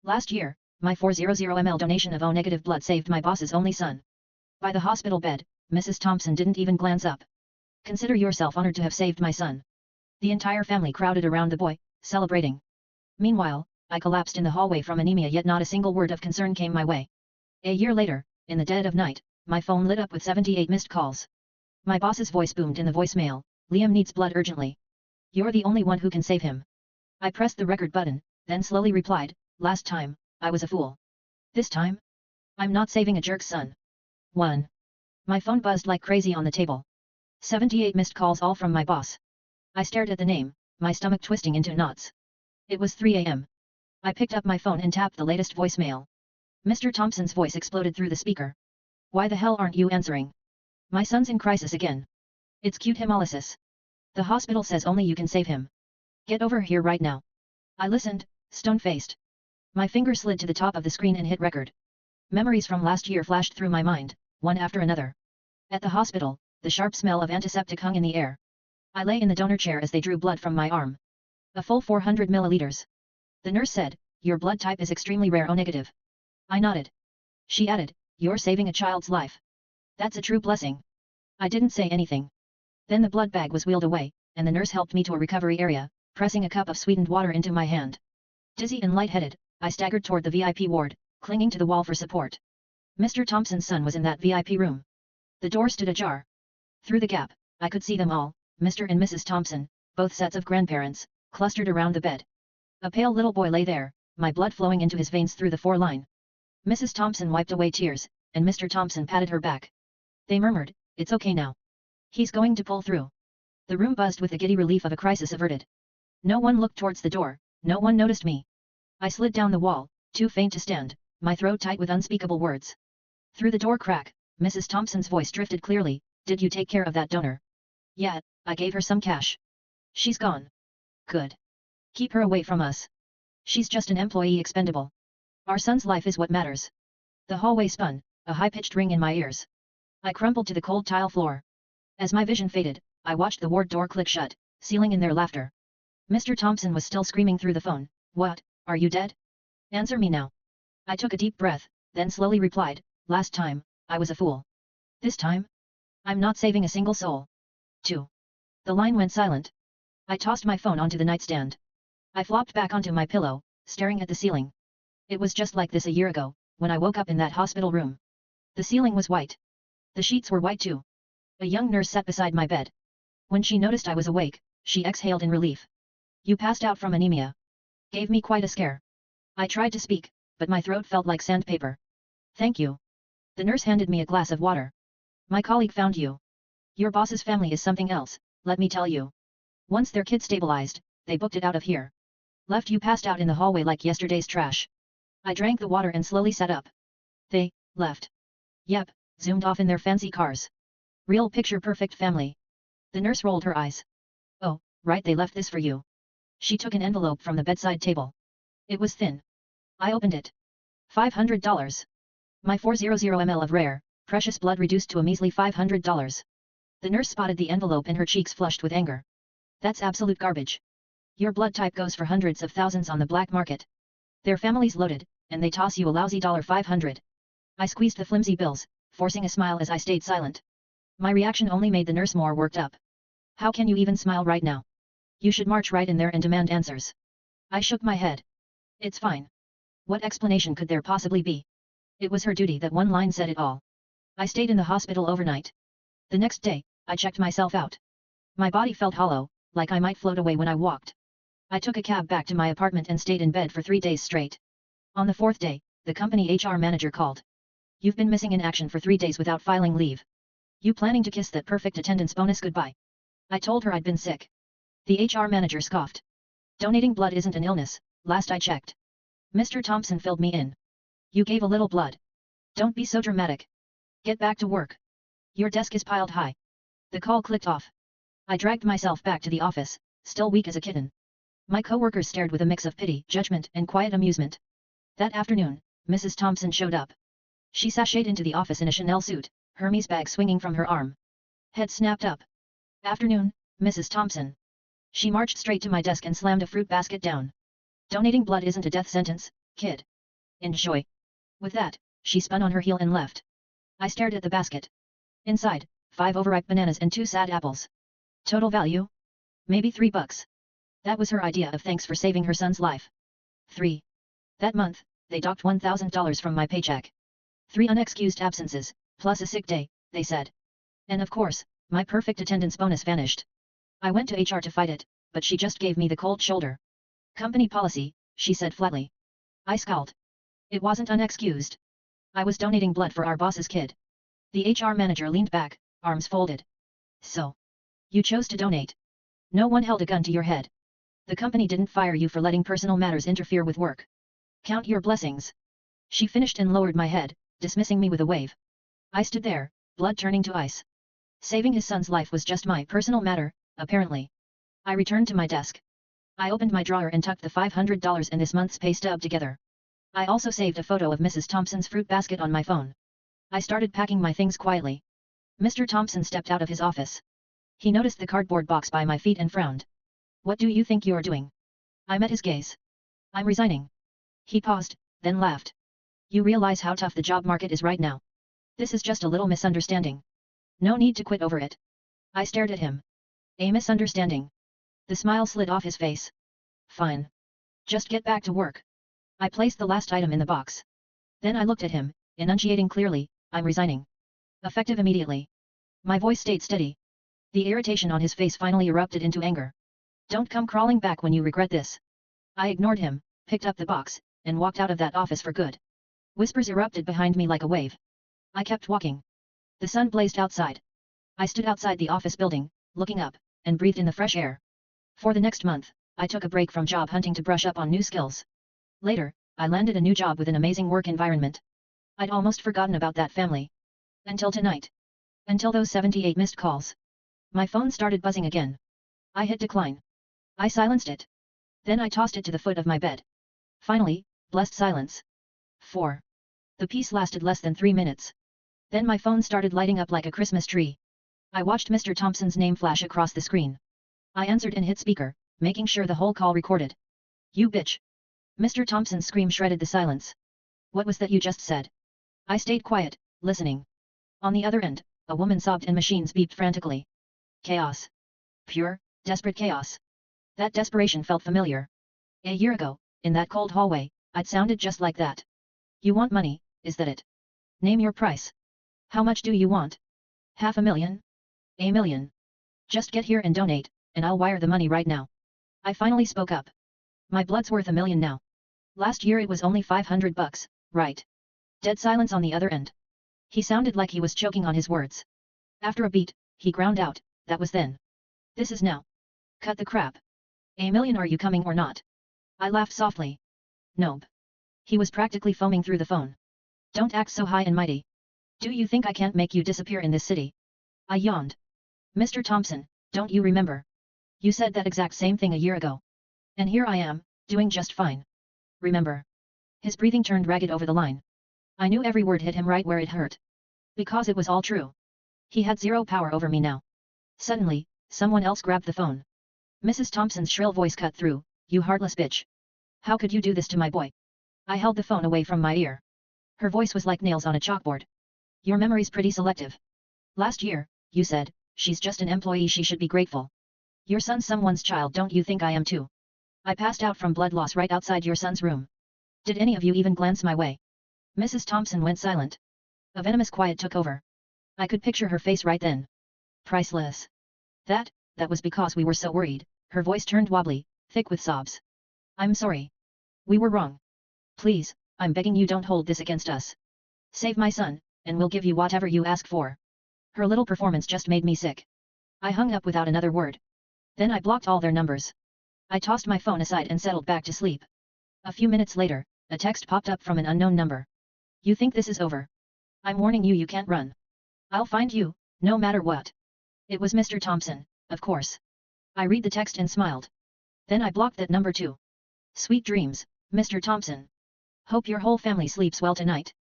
Last year, my 400 ml donation of O-negative blood saved my boss's only son. By the hospital bed, Mrs. Thompson didn't even glance up. Consider yourself honored to have saved my son. The entire family crowded around the boy, celebrating. Meanwhile, I collapsed in the hallway from anemia, yet not a single word of concern came my way. A year later, in the dead of night, my phone lit up with 78 missed calls. My boss's voice boomed in the voicemail. Liam needs blood urgently. You're the only one who can save him. I pressed the record button, then slowly replied, last time, I was a fool. This time? I'm not saving a jerk's son. 1. My phone buzzed like crazy on the table. 78 missed calls, all from my boss. I stared at the name, my stomach twisting into knots. It was 3 a.m. I picked up my phone and tapped the latest voicemail. Mr. Thompson's voice exploded through the speaker. Why the hell aren't you answering? My son's in crisis again. It's acute hemolysis. The hospital says only you can save him. Get over here right now. I listened, stone-faced. My finger slid to the top of the screen and hit record. Memories from last year flashed through my mind, one after another. At the hospital, the sharp smell of antiseptic hung in the air. I lay in the donor chair as they drew blood from my arm. A full 400 milliliters. The nurse said, your blood type is extremely rare O-negative. I nodded. She added, you're saving a child's life. That's a true blessing. I didn't say anything. Then the blood bag was wheeled away, and the nurse helped me to a recovery area, pressing a cup of sweetened water into my hand. Dizzy and lightheaded, I staggered toward the VIP ward, clinging to the wall for support. Mr. Thompson's son was in that VIP room. The door stood ajar. Through the gap, I could see them all, Mr. and Mrs. Thompson, both sets of grandparents, clustered around the bed. A pale little boy lay there, my blood flowing into his veins through the foreline. Mrs. Thompson wiped away tears, and Mr. Thompson patted her back. They murmured, it's okay now. He's going to pull through. The room buzzed with the giddy relief of a crisis averted. No one looked towards the door, no one noticed me. I slid down the wall, too faint to stand, my throat tight with unspeakable words. Through the door crack, Mrs. Thompson's voice drifted clearly, did you take care of that donor? Yeah, I gave her some cash. She's gone. Good. Keep her away from us. She's just an employee expendable. Our son's life is what matters. The hallway spun, a high-pitched ring in my ears. I crumpled to the cold tile floor. As my vision faded, I watched the ward door click shut, sealing in their laughter. Mr. Thompson was still screaming through the phone, what, are you dead? Answer me now. I took a deep breath, then slowly replied, last time, I was a fool. This time? I'm not saving a single soul. 2. The line went silent. I tossed my phone onto the nightstand. I flopped back onto my pillow, staring at the ceiling. It was just like this a year ago, when I woke up in that hospital room. The ceiling was white. The sheets were white too. A young nurse sat beside my bed. When she noticed I was awake, she exhaled in relief. You passed out from anemia. Gave me quite a scare. I tried to speak, but my throat felt like sandpaper. Thank you. The nurse handed me a glass of water. My colleague found you. Your boss's family is something else, let me tell you. Once their kid stabilized, they booked it out of here. Left you passed out in the hallway like yesterday's trash. I drank the water and slowly sat up. They left. Yep, zoomed off in their fancy cars. Real picture-perfect family. The nurse rolled her eyes. Oh, right, they left this for you. She took an envelope from the bedside table. It was thin. I opened it. $500. My 400 ml of rare, precious blood reduced to a measly $500. The nurse spotted the envelope and her cheeks flushed with anger. That's absolute garbage. Your blood type goes for hundreds of thousands on the black market. Their family's loaded, and they toss you a lousy $500. I squeezed the flimsy bills, forcing a smile as I stayed silent. My reaction only made the nurse more worked up. How can you even smile right now? You should march right in there and demand answers. I shook my head. It's fine. What explanation could there possibly be? It was her duty, that one line said it all. I stayed in the hospital overnight. The next day, I checked myself out. My body felt hollow, like I might float away when I walked. I took a cab back to my apartment and stayed in bed for 3 days straight. On the 4th day, the company HR manager called. You've been missing in action for 3 days without filing leave. You planning to kiss that perfect attendance bonus goodbye? I told her I'd been sick. The HR manager scoffed. Donating blood isn't an illness, last I checked. Mr. Thompson filled me in. You gave a little blood. Don't be so dramatic. Get back to work. Your desk is piled high. The call clicked off. I dragged myself back to the office, still weak as a kitten. My coworkers stared with a mix of pity, judgment, and quiet amusement. That afternoon, Mrs. Thompson showed up. She sashayed into the office in a Chanel suit, Hermes bag swinging from her arm. Head snapped up. Afternoon, Mrs. Thompson. She marched straight to my desk and slammed a fruit basket down. Donating blood isn't a death sentence, kid. Enjoy. With that, she spun on her heel and left. I stared at the basket. Inside, 5 overripe bananas and 2 sad apples. Total value? Maybe $3. That was her idea of thanks for saving her son's life. 3. That month, they docked $1,000 from my paycheck. 3 unexcused absences, plus a sick day, they said. And of course, my perfect attendance bonus vanished. I went to HR to fight it, but she just gave me the cold shoulder. Company policy, she said flatly. I scowled. It wasn't unexcused. I was donating blood for our boss's kid. The HR manager leaned back, arms folded. So. You chose to donate. No one held a gun to your head. The company didn't fire you for letting personal matters interfere with work. Count your blessings. She finished and lowered my head, dismissing me with a wave. I stood there, blood turning to ice. Saving his son's life was just my personal matter, apparently. I returned to my desk. I opened my drawer and tucked the $500 and this month's pay stub together. I also saved a photo of Mrs. Thompson's fruit basket on my phone. I started packing my things quietly. Mr. Thompson stepped out of his office. He noticed the cardboard box by my feet and frowned. What do you think you're doing? I met his gaze. I'm resigning. He paused, then laughed. You realize how tough the job market is right now. This is just a little misunderstanding. No need to quit over it. I stared at him. A misunderstanding. The smile slid off his face. Fine. Just get back to work. I placed the last item in the box. Then I looked at him, enunciating clearly, I'm resigning. Effective immediately. My voice stayed steady. The irritation on his face finally erupted into anger. Don't come crawling back when you regret this. I ignored him, picked up the box, and walked out of that office for good. Whispers erupted behind me like a wave. I kept walking. The sun blazed outside. I stood outside the office building, looking up, and breathed in the fresh air. For the next month, I took a break from job hunting to brush up on new skills. Later, I landed a new job with an amazing work environment. I'd almost forgotten about that family. Until tonight. Until those 78 missed calls. My phone started buzzing again. I hit decline. I silenced it. Then I tossed it to the foot of my bed. Finally, blessed silence. 4. The peace lasted less than 3 minutes. Then my phone started lighting up like a Christmas tree. I watched Mr. Thompson's name flash across the screen. I answered and hit speaker, making sure the whole call recorded. You bitch. Mr. Thompson's scream shredded the silence. What was that you just said? I stayed quiet, listening. On the other end, a woman sobbed and machines beeped frantically. Chaos. Pure, desperate chaos. That desperation felt familiar. A year ago, in that cold hallway, I'd sounded just like that. You want money, is that it? Name your price. How much do you want? $500,000? $1 million. Just get here and donate, and I'll wire the money right now. I finally spoke up. My blood's worth $1 million now. Last year it was only $500, right? Dead silence on the other end. He sounded like he was choking on his words. After a beat, he ground out, that was then. This is now. Cut the crap. $1 million, are you coming or not? I laughed softly. Nope. He was practically foaming through the phone. Don't act so high and mighty. Do you think I can't make you disappear in this city? I yawned. Mr. Thompson, don't you remember? You said that exact same thing a year ago. And here I am, doing just fine. Remember? His breathing turned ragged over the line. I knew every word hit him right where it hurt. Because it was all true. He had zero power over me now. Suddenly, someone else grabbed the phone. Mrs. Thompson's shrill voice cut through, you heartless bitch. How could you do this to my boy? I held the phone away from my ear. Her voice was like nails on a chalkboard. Your memory's pretty selective. Last year, you said, she's just an employee, she should be grateful. Your son's someone's child, don't you think I am too? I passed out from blood loss right outside your son's room. Did any of you even glance my way? Mrs. Thompson went silent. A venomous quiet took over. I could picture her face right then. Priceless. That was because we were so worried. Her voice turned wobbly, thick with sobs. I'm sorry. We were wrong. Please, I'm begging you, don't hold this against us. Save my son, and we'll give you whatever you ask for. Her little performance just made me sick. I hung up without another word. Then I blocked all their numbers. I tossed my phone aside and settled back to sleep. A few minutes later, a text popped up from an unknown number. You think this is over? I'm warning you, you can't run. I'll find you, no matter what. It was Mr. Thompson, of course. I read the text and smiled. Then I blocked that number too. Sweet dreams, Mr. Thompson. Hope your whole family sleeps well tonight.